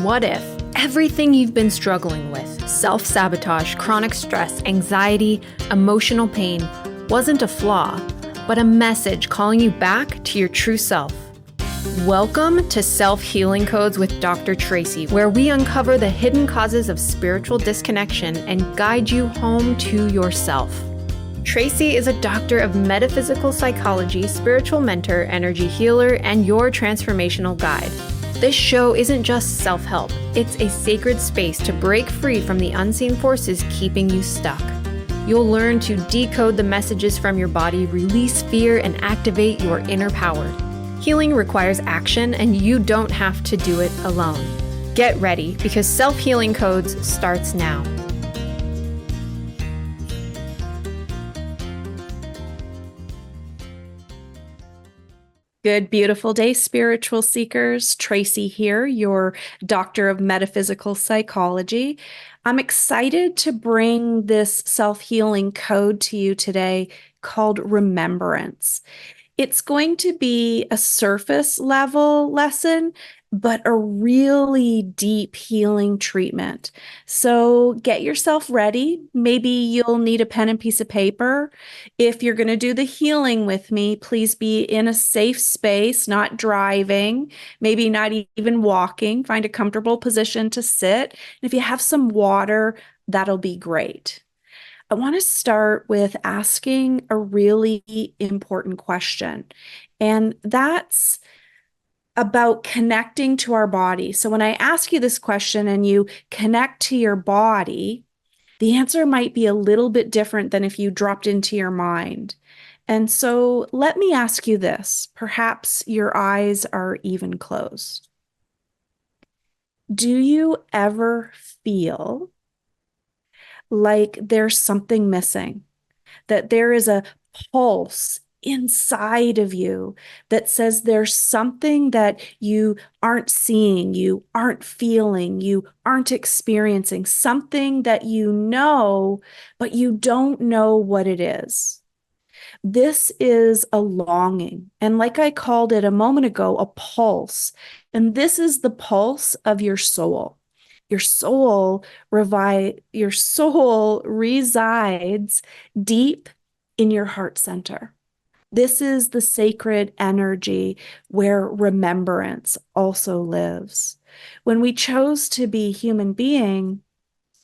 What if everything you've been struggling with, self-sabotage, chronic stress, anxiety, emotional pain, wasn't a flaw, but a message calling you back to your true self? Welcome to Self-Healing Codes with Dr. Traci, where we uncover the hidden causes of spiritual disconnection and guide you home to yourself. Traci is a doctor of metaphysical psychology, spiritual mentor, energy healer, and your transformational guide. This show isn't just self-help, it's a sacred space to break free from the unseen forces keeping you stuck. You'll learn to decode the messages from your body, release fear, and activate your inner power. Healing requires action, and you don't have to do it alone. Get ready, because Self-Healing Codes starts now. Good, beautiful day, spiritual seekers. Traci here, your doctor of metaphysical psychology. I'm excited to bring this self-healing code to you today called Remembrance. It's going to be a surface level lesson, but a really deep healing treatment. So get yourself ready. Maybe you'll need a pen and piece of paper. If you're going to do the healing with me, please be in a safe space, not driving, maybe not even walking. Find a comfortable position to sit. And if you have some water, that'll be great. I want to start with asking a really important question, and that's about connecting to our body. So when I ask you this question and you connect to your body, the answer might be a little bit different than if you dropped into your mind. And so let me ask you this. Perhaps your eyes are even closed. Do you ever feel like there's something missing, that there is a pulse inside of you that says there's something that you aren't seeing, you aren't feeling, you aren't experiencing, something that you know, but you don't know what it is? This is a longing. And like I called it a moment ago, a pulse. And this is the pulse of your soul. Your soul resides deep in your heart center. This is the sacred energy where remembrance also lives. When we chose to be human being,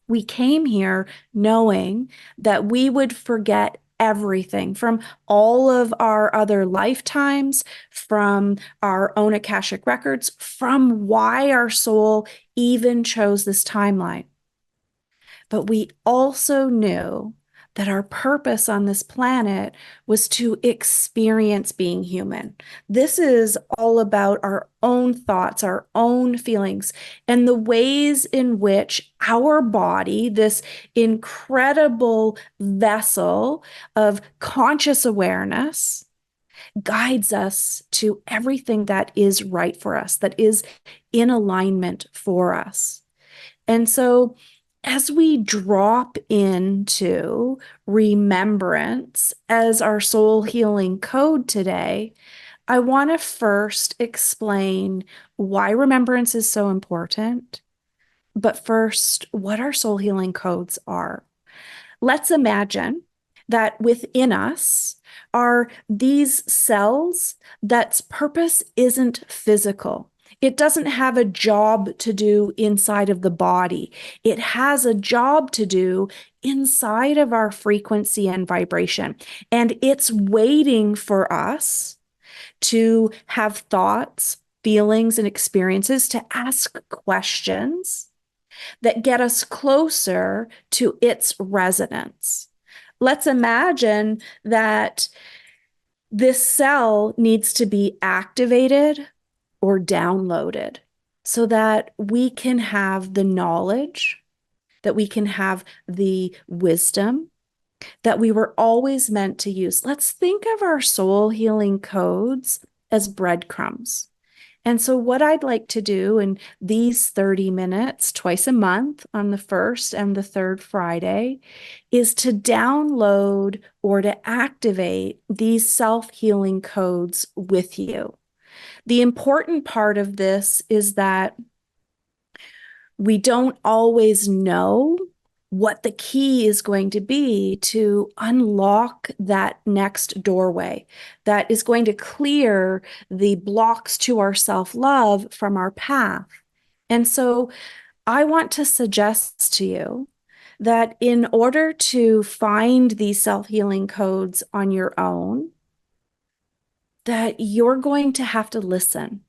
we came here knowing that we would forget everything from all of our other lifetimes, from our own Akashic records, from why our soul even chose this timeline. But we also knew that our purpose on this planet was to experience being human. This is all about our own thoughts, our own feelings, and the ways in which our body, this incredible vessel of conscious awareness, guides us to everything that is right for us, that is in alignment for us. And so as we drop into remembrance as our soul healing code today, I want to first explain why remembrance is so important, but first, what our soul healing codes are. Let's imagine that within us are these cells that's purpose isn't physical. It doesn't have a job to do inside of the body. It has a job to do inside of our frequency and vibration. And it's waiting for us to have thoughts, feelings, and experiences, to ask questions that get us closer to its resonance. Let's imagine that this cell needs to be activated or downloaded so that we can have the knowledge, that we can have the wisdom that we were always meant to use. Let's think of our soul healing codes as breadcrumbs. And so what I'd like to do in these 30 minutes, twice a month on the first and the third Friday, is to download or to activate these self-healing codes with you. The important part of this is that We don't always know what the key is going to be to unlock that next doorway that is going to clear the blocks to our self-love from our path. And so I want to suggest to you that in order to find these self-healing codes on your own, that you're going to have to listen.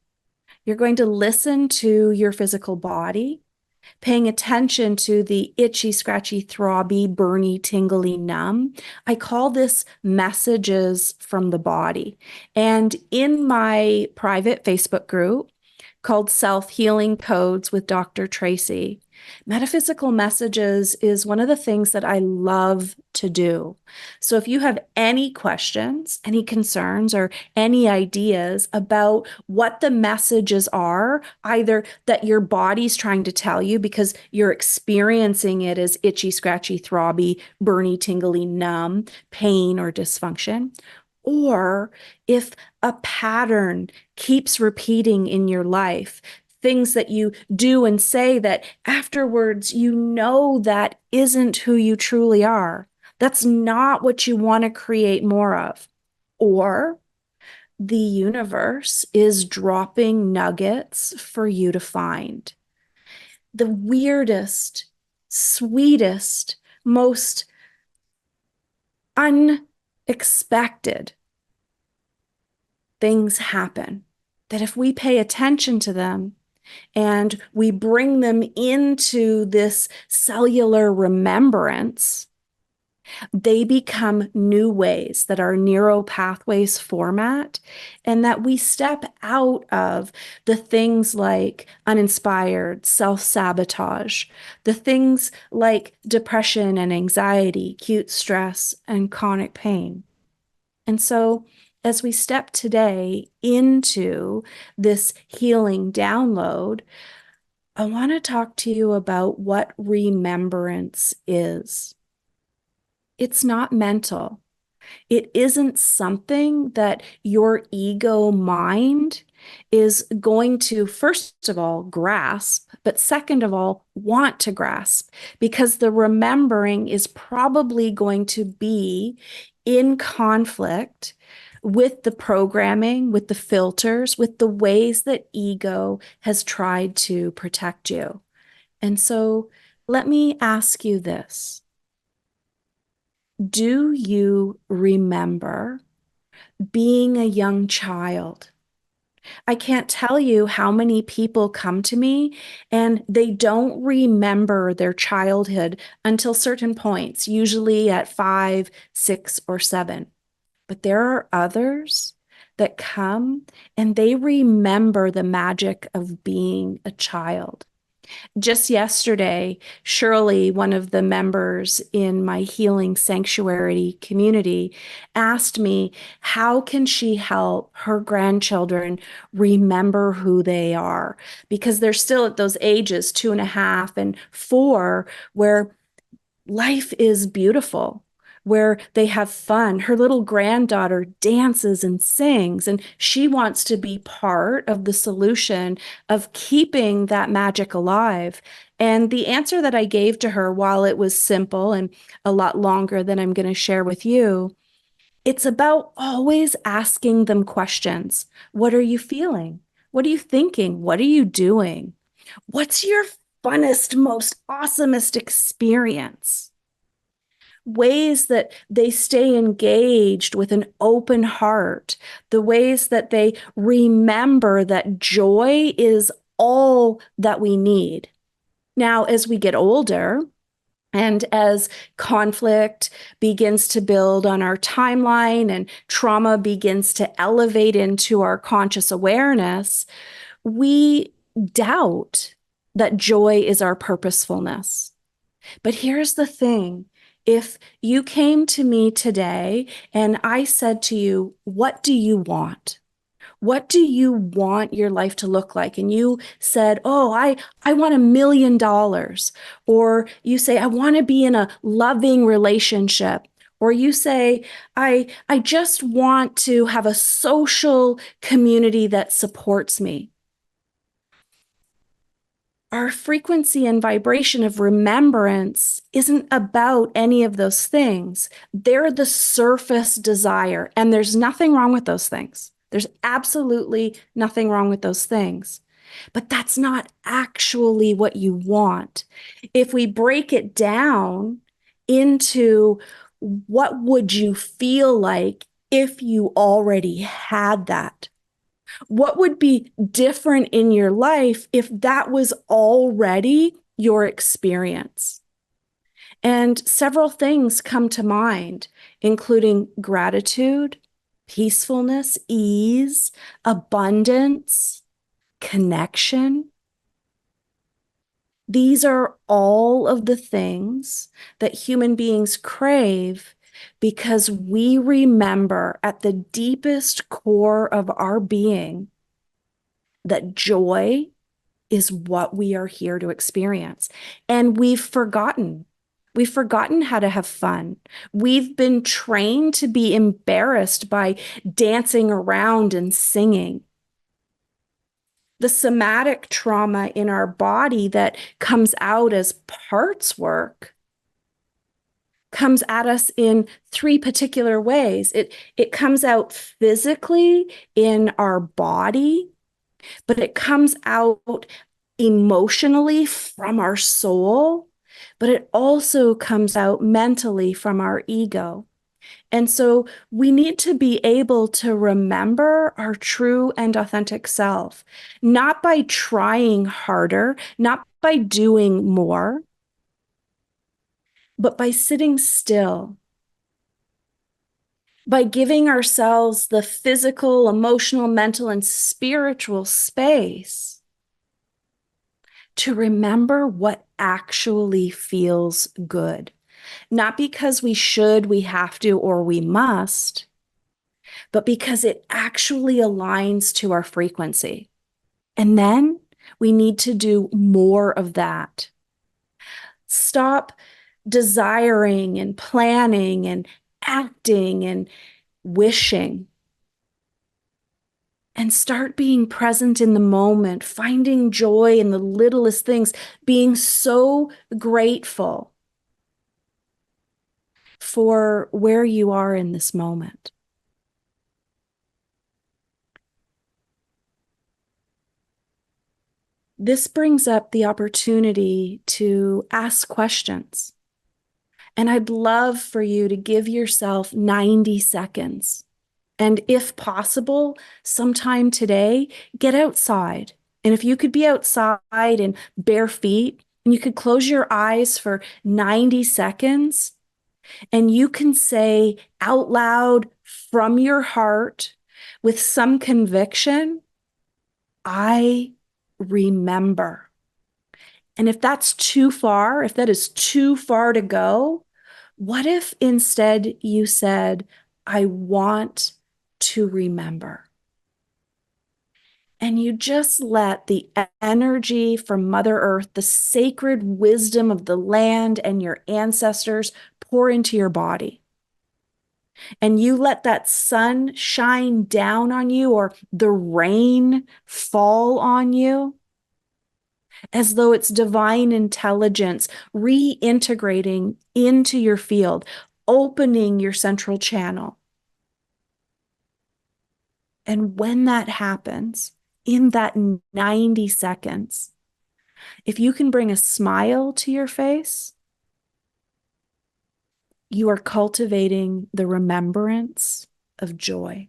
You're going to listen to your physical body, paying attention to the itchy, scratchy, throbby, burny, tingly, numb. I call this messages from the body. And in my private Facebook group called Self-Healing Codes with Dr. Traci, metaphysical messages is one of the things that I love to do. So if you have any questions, any concerns, or any ideas about what the messages are, either that your body's trying to tell you because you're experiencing it as itchy, scratchy, throbby, burny, tingly, numb, pain, or dysfunction, or if a pattern keeps repeating in your life, things that you do and say that afterwards you know that isn't who you truly are. That's not what you want to create more of. Or the universe is dropping nuggets for you to find. The weirdest, sweetest, most unexpected things happen that if we pay attention to them and we bring them into this cellular remembrance, they become new ways that our neural pathways format, and that we step out of the things like uninspired, self-sabotage, the things like depression and anxiety, acute stress, and chronic pain. And so as we step today into this healing download, I want to talk to you about what remembrance is. It's not mental. It isn't something that your ego mind is going to, first of all, grasp, but second of all, want to grasp, because the remembering is probably going to be in conflict with the programming, with the filters, with the ways that ego has tried to protect you. And so let me ask you this. Do you remember being a young child? I can't tell you how many people come to me and they don't remember their childhood until certain points, usually at 5, 6, or 7. But there are others that come and they remember the magic of being a child. Just yesterday, Shirley, one of the members in my Healing Sanctuary community, asked me how can she help her grandchildren remember who they are? Because they're still at those ages, 2.5 and 4, where life is beautiful, where they have fun. Her little granddaughter dances and sings, and she wants to be part of the solution of keeping that magic alive. And the answer that I gave to her, while it was simple and a lot longer than I'm going to share with you, it's about always asking them questions. What are you feeling? What are you thinking? What are you doing? What's your funnest, most awesomest experience? Ways that they stay engaged with an open heart, the ways that they remember that joy is all that we need. Now, as we get older, and as conflict begins to build on our timeline and trauma begins to elevate into our conscious awareness, we doubt that joy is our purposefulness. But here's the thing. If you came to me today and I said to you, what do you want? What do you want your life to look like? And you said, oh, I want $1 million. Or you say, I want to be in a loving relationship. Or you say, I just want to have a social community that supports me. Our frequency and vibration of remembrance isn't about any of those things. They're the surface desire, and there's nothing wrong with those things. There's absolutely nothing wrong with those things. But that's not actually what you want. If we break it down into what would you feel like if you already had that? What would be different in your life if that was already your experience? And several things come to mind, including gratitude, peacefulness, ease, abundance, connection. These are all of the things that human beings crave because we remember at the deepest core of our being that joy is what we are here to experience. And we've forgotten. We've forgotten how to have fun. We've been trained to be embarrassed by dancing around and singing. The somatic trauma in our body that comes out as parts work comes at us in three particular ways. It comes out physically in our body, but it comes out emotionally from our soul, but it also comes out mentally from our ego. And so we need to be able to remember our true and authentic self, not by trying harder, not by doing more, but by sitting still, by giving ourselves the physical, emotional, mental, and spiritual space to remember what actually feels good. Not because we should, we have to, or we must, but because it actually aligns to our frequency. And then we need to do more of that. Stop desiring and planning and acting and wishing. And start being present in the moment, finding joy in the littlest things, being so grateful for where you are in this moment. This brings up the opportunity to ask questions. And I'd love for you to give yourself 90 seconds. And if possible, sometime today, get outside. And if you could be outside in bare feet, and you could close your eyes for 90 seconds, and you can say out loud from your heart with some conviction, I remember. And if that's too far, if that is too far to go, what if instead you said, I want to remember? And you just let the energy from Mother Earth, the sacred wisdom of the land and your ancestors pour into your body. And you let that sun shine down on you or the rain fall on you as though it's divine intelligence reintegrating into your field, opening your central channel. And when that happens, in that 90 seconds, if you can bring a smile to your face, you are cultivating the remembrance of joy.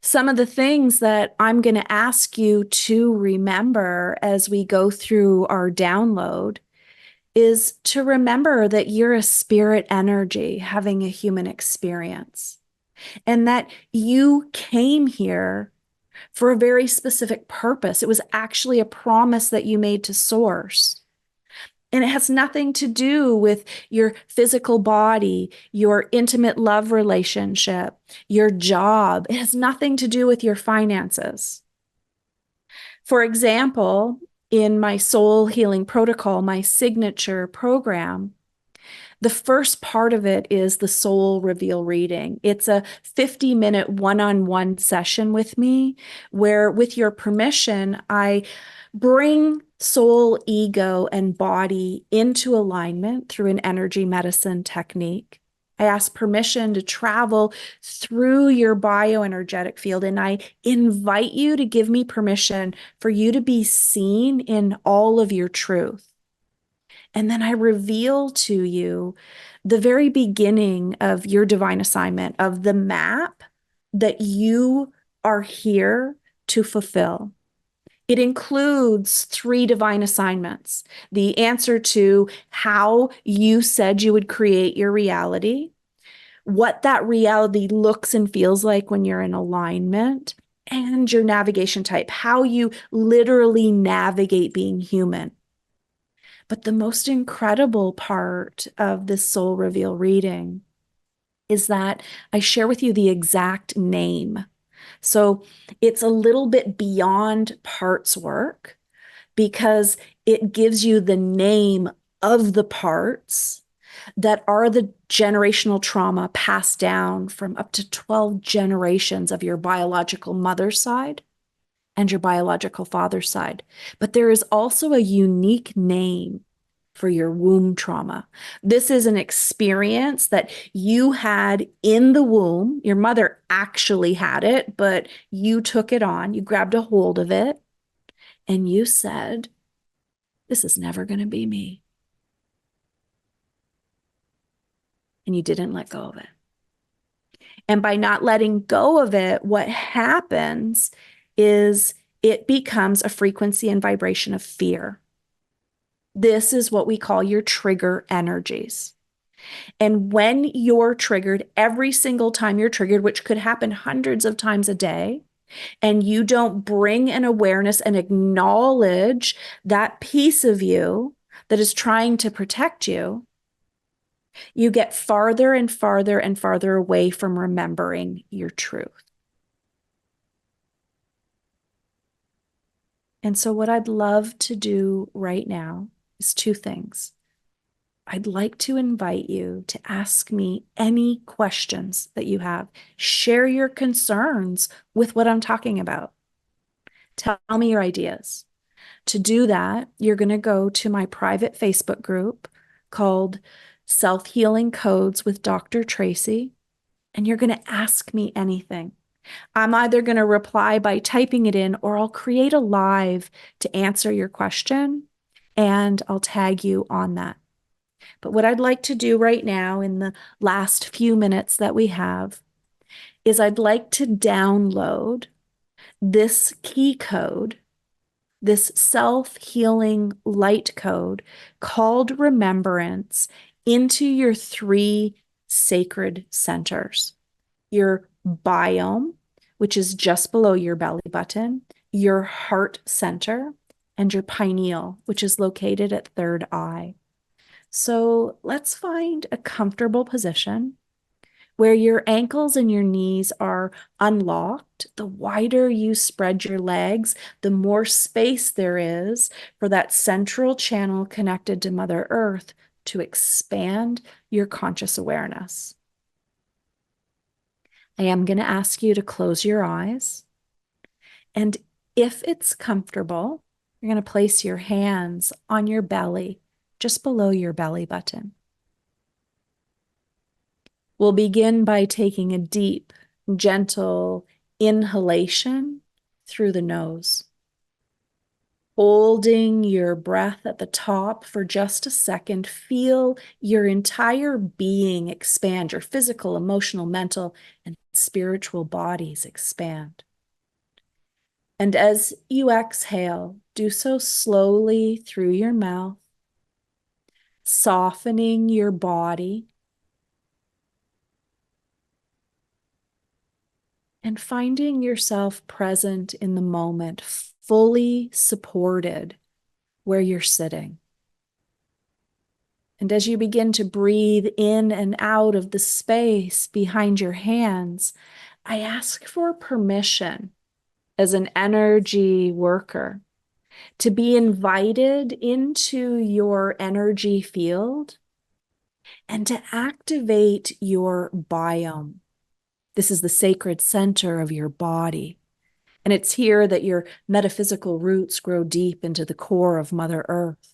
Some of the things that I'm going to ask you to remember as we go through our download is to remember that you're a spirit energy having a human experience, and that you came here for a very specific purpose. It was actually a promise that you made to Source. And it has nothing to do with your physical body, your intimate love relationship, your job. It has nothing to do with your finances. For example, in my soul healing protocol, my signature program, The first part of it is the soul reveal reading. It's a 50-minute one-on-one session with me where, with your permission, I bring soul, ego, and body into alignment through an energy medicine technique. I ask permission to travel through your bioenergetic field, and I invite you to give me permission for you to be seen in all of your truth. And then I reveal to you the very beginning of your divine assignment, of the map that you are here to fulfill. It includes 3 divine assignments: the answer to how you said you would create your reality, what that reality looks and feels like when you're in alignment, and your navigation type, how you literally navigate being human. But the most incredible part of this soul reveal reading is that I share with you the exact name. So it's a little bit beyond parts work because it gives you the name of the parts that are the generational trauma passed down from up to 12 generations of your biological mother's side and your biological father's side. But there is also a unique name for your womb trauma. This is an experience that you had in the womb. Your mother actually had it, but you took it on. You grabbed a hold of it and you said, "This is never going to be me." And you didn't let go of it. And by not letting go of it, what happens is it becomes a frequency and vibration of fear. This is what we call your trigger energies. And when you're triggered, every single time you're triggered, which could happen hundreds of times a day, and you don't bring an awareness and acknowledge that piece of you that is trying to protect you, you get farther and farther and farther away from remembering your truth. And so what I'd love to do right now is 2 things. I'd like to invite you to ask me any questions that you have. Share your concerns with what I'm talking about. Tell me your ideas. To do that, you're going to go to my private Facebook group called Self-Healing Codes with Dr. Traci, and you're going to ask me anything. I'm either going to reply by typing it in, or I'll create a live to answer your question, and I'll tag you on that. But what I'd like to do right now in the last few minutes that we have is I'd like to download this key code, this self-healing light code called Remembrance, into your 3 sacred centers: your biome, which is just below your belly button, your heart center, and your pineal, which is located at 3rd eye. So let's find a comfortable position where your ankles and your knees are unlocked. The wider you spread your legs, the more space there is for that central channel connected to Mother Earth to expand your conscious awareness. I am going to ask you to close your eyes. And if it's comfortable, you're going to place your hands on your belly, just below your belly button. We'll begin by taking a deep, gentle inhalation through the nose. Holding your breath at the top for just a second, feel your entire being expand, your physical, emotional, mental, and spiritual bodies expand. And as you exhale, do so slowly through your mouth, softening your body and finding yourself present in the moment, fully supported where you're sitting. And as you begin to breathe in and out of the space behind your hands, I ask for permission as an energy worker to be invited into your energy field and to activate your biome. This is the sacred center of your body. And it's here that your metaphysical roots grow deep into the core of Mother Earth,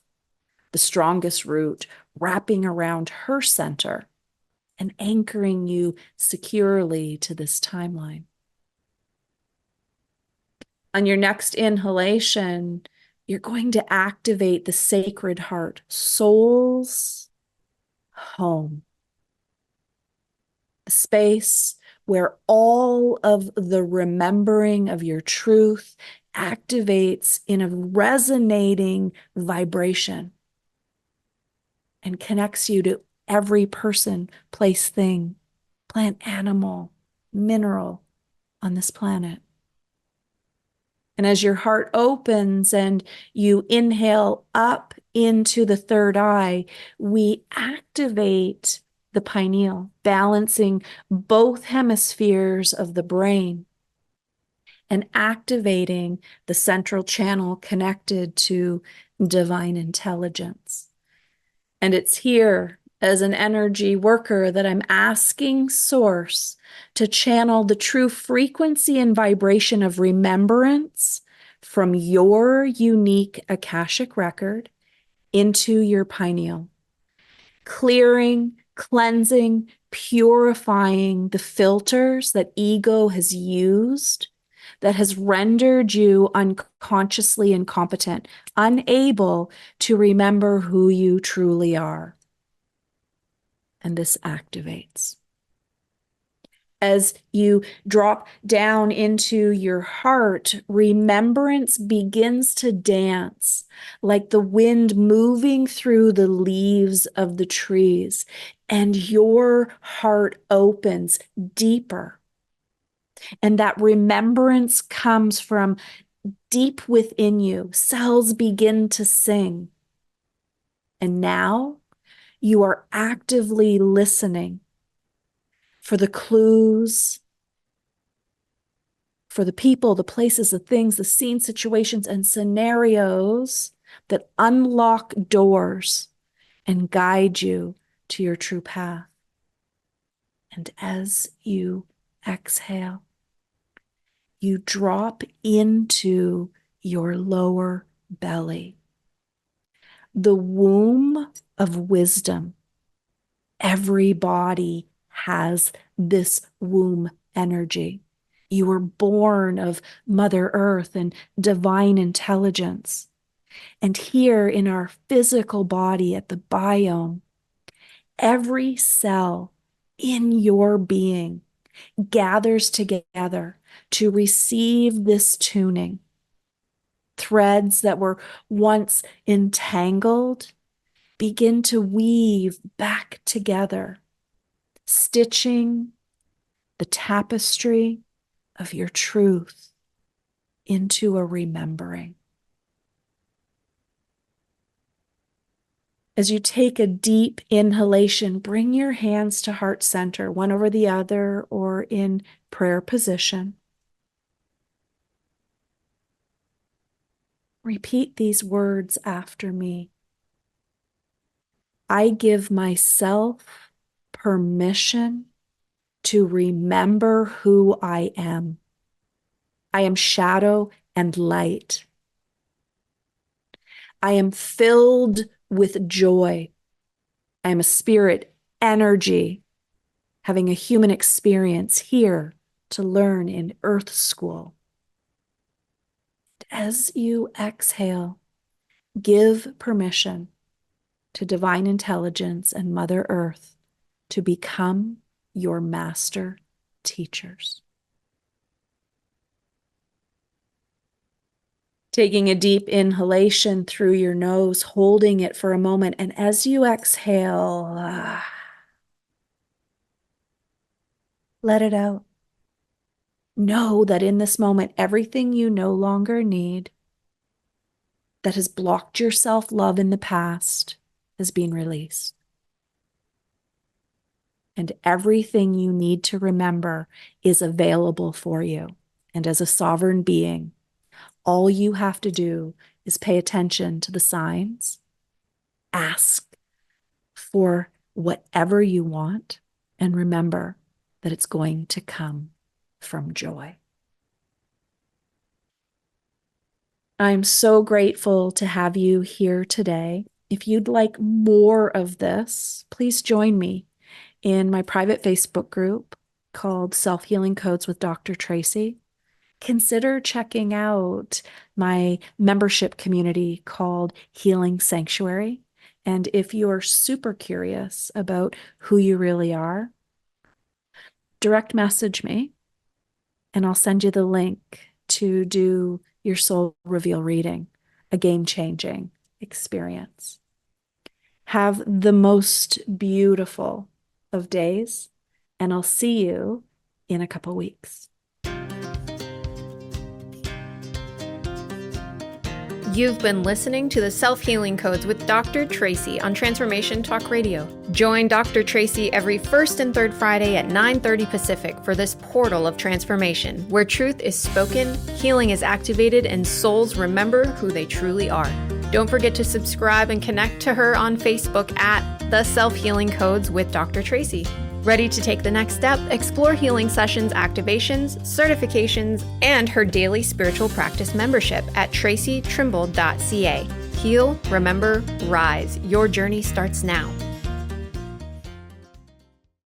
the strongest root wrapping around her center and anchoring you securely to this timeline. On your next inhalation, you're going to activate the sacred heart, soul's home, a space where all of the remembering of your truth activates in a resonating vibration and connects you to every person, place, thing, plant, animal, mineral on this planet. And as your heart opens and you inhale up into the third eye, we activate the pineal, balancing both hemispheres of the brain and activating the central channel connected to divine intelligence. And it's here as an energy worker that I'm asking Source to channel the true frequency and vibration of remembrance from your unique Akashic record into your pineal, clearing, cleansing, purifying the filters that ego has used that has rendered you unconsciously incompetent, unable to remember who you truly are. And this activates. As you drop down into your heart, remembrance begins to dance like the wind moving through the leaves of the trees, and your heart opens deeper. And that remembrance comes from deep within you. Cells begin to sing. And now you are actively listening for the clues, for the people, the places, the things, the scenes, situations, and scenarios that unlock doors and guide you to your true path. And as you exhale, you drop into your lower belly, the womb of wisdom. Every body has this womb energy. You were born of Mother Earth and divine intelligence. And here in our physical body at the biome, every cell in your being gathers together to receive this tuning. Threads that were once entangled begin to weave back together, stitching the tapestry of your truth into a remembering. As you take a deep inhalation, bring your hands to heart center, one over the other or in prayer position. Repeat these words after me. I give myself permission to remember who I am. I am shadow and light. I am filled with joy. I am a spirit energy, having a human experience here to learn in Earth School. As you exhale, give permission to divine intelligence and Mother Earth to become your master teachers. Taking a deep inhalation through your nose, holding it for a moment, and as you exhale, let it out. Know that in this moment, everything you no longer need that has blocked your self-love in the past has been released. And everything you need to remember is available for you. And as a sovereign being, all you have to do is pay attention to the signs, ask for whatever you want, and remember that it's going to come from joy. I'm so grateful to have you here today. If you'd like more of this, please join me in my private Facebook group called Self-Healing Codes with Dr. Traci. Consider checking out my membership community called Healing Sanctuary. And if you're super curious about who you really are, direct message me and I'll send you the link to do your soul reveal reading, a game-changing experience. Have the most beautiful of days, and I'll see you in a couple weeks. You've been listening to the Self-Healing Codes with Dr. Traci on Transformation Talk Radio. Join Dr. Traci every first and third Friday at 9:30 Pacific for this portal of transformation, where truth is spoken, healing is activated, and souls remember who they truly are. Don't forget to subscribe and connect to her on Facebook at The Self-Healing Codes with Dr. Traci. Ready to take the next step? Explore healing sessions, activations, certifications, and her daily spiritual practice membership at tracitrimble.ca. Heal, remember, rise. Your journey starts now.